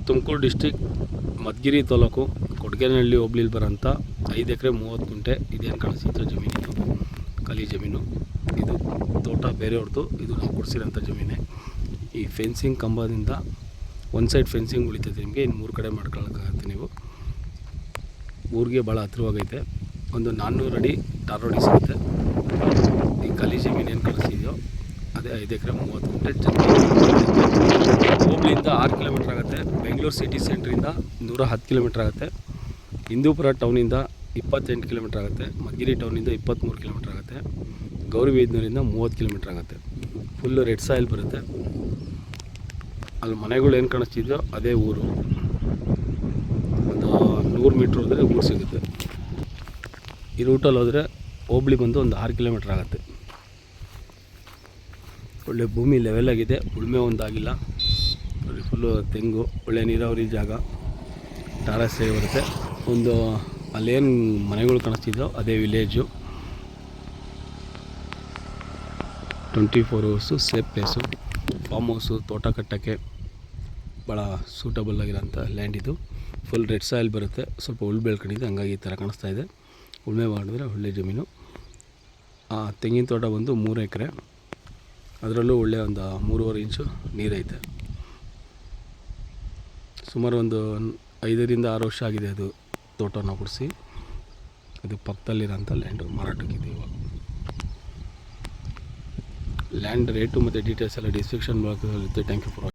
Tumakuru district Madhugiri taluk Kodagenahalli ಹೋಬಳಿಲಿ ಬರೋಂಥ 5 ಎಕರೆ 30 ಗುಂಟೆ ಇದೇನು ಕಾಣಿಸ್ತಿತ್ತು ಜಮೀನಿದು ಖಾಲಿ ಜಮೀನು. ಇದು ತೋಟ ಬೇರೆಯವ್ರದ್ದು, ಇದು ನಾವು ಕೊಡಿಸಿರೋಂಥ ಜಮೀನೇ. ಈ ಫೆನ್ಸಿಂಗ್ ಕಂಬದಿಂದ ಒಂದು ಸೈಡ್ ಫೆನ್ಸಿಂಗ್ ಉಳಿತೈತೆ ನಿಮಗೆ, ಇನ್ನು 3 ಕಡೆ ಮಾಡ್ಕೊಳ್ಳೋಕ್ಕಾಗತ್ತೆ. ನೀವು ಊರಿಗೆ ಭಾಳ ಹತ್ತಿರವಾಗೈತೆ, ಒಂದು 400 ಅಡಿ ಟಾರ್ ರೋಡಿಗೆ ಸಿಗುತ್ತೆ. ಈ ಖಾಲಿ ಜಮೀನು ಏನು ಕಾಣಿಸ್ತಿದೆಯೋ ಅದೇ 5 ಎಕರೆ 30 ಗುಂಟೆ ಹೋಬಳಿಯಿಂದ 6 ಕಿಲೋಮೀಟ್ರ್ ಆಗುತ್ತೆ. ಬೆಂಗಳೂರು ಸಿಟಿ ಸೆಂಟ್ರಿಂದ 110 ಕಿಲೋಮೀಟ್ರ್ ಆಗುತ್ತೆ. ಹಿಂದೂಪುರ ಟೌನಿಂದ 28 ಕಿಲೋಮೀಟ್ರ್ ಆಗುತ್ತೆ. ಮಧುಗಿರಿ ಟೌನಿಂದ 23 ಕಿಲೋಮೀಟ್ರ್ ಆಗುತ್ತೆ. ಗೌರಿಬಿದನೂರಿಂದ 30 ಕಿಲೋಮೀಟ್ರ್ ಆಗುತ್ತೆ. ಫುಲ್ಲು ರೆಡ್ ಸಾಯಿಲ್ ಬರುತ್ತೆ. ಅಲ್ಲಿ ಮನೆಗಳು ಏನು ಕಾಣಿಸ್ತಿದೆಯೋ ಅದೇ ಊರು. ಒಂದು 100 ಮೀಟ್ರ್ ಹೋದರೆ ಊರು ಸಿಗುತ್ತೆ. ಈ ರೂಟಲ್ಲಿ ಹೋದರೆ ಹೋಬಳಿ ಬಂದು ಒಂದು 6 ಕಿಲೋಮೀಟ್ರ್ ಆಗುತ್ತೆ. ಒಳ್ಳೆ ಭೂಮಿ ಲೆವೆಲ್ ಆಗಿದೆ, ಉಳುಮೆ ಒಂದಾಗಿಲ್ಲ. ಫುಲ್ಲು ತೆಂಗು, ಒಳ್ಳೆ ನೀರಾವರಿ ಜಾಗ, ಟಾರಸ್ ಬರುತ್ತೆ. ಒಂದು ಅಲ್ಲೇನು ಮನೆಗಳು ಕಾಣಿಸ್ತಿದ್ದೋ ಅದೇ village. 24 hours safe place. Form house, ತೋಟ ಕಟ್ಟೋಕ್ಕೆ ಭಾಳ ಸೂಟಬಲ್ ಆಗಿರೋಂಥ ಲ್ಯಾಂಡ್ ಇದು. ಫುಲ್ ರೆಡ್ ಸಾಯಿಲ್ ಬರುತ್ತೆ, ಸ್ವಲ್ಪ ಹುಲ್ಲು ಬೆಳ್ಕೊಂಡಿದೆ, ಹಂಗಾಗಿ ಈ ಥರ ಕಾಣಿಸ್ತಾ ಇದೆ. ಉಳುಮೆ ಮಾಡಿದ್ರೆ ಒಳ್ಳೆ ಜಮೀನು. ತೆಂಗಿನ ತೋಟ ಬಂದು 3 ಎಕರೆ, ಅದರಲ್ಲೂ ಒಳ್ಳೆಯ ಒಂದು 3.5 ಇಂಚು ನೀರೈತೆ. ಸುಮಾರು ಒಂದು 5ರಿಂದ 6 ವರ್ಷ ಆಗಿದೆ ಅದು ತೋಟನ ಕೊಡಿಸಿ. ಅದು ಪಕ್ಕದಲ್ಲಿರೋಂಥ ಲ್ಯಾಂಡು ಮಾರಾಟಕ್ಕಿದೆ ಇವಾಗ. ಲ್ಯಾಂಡ್ ರೇಟು ಮತ್ತು ಡೀಟೇಲ್ಸ್ ಎಲ್ಲ ಡಿಸ್ಕ್ರಿಪ್ಷನ್ ಬಾಕ್ಸಲ್ಲಿರುತ್ತೆ. Thank you for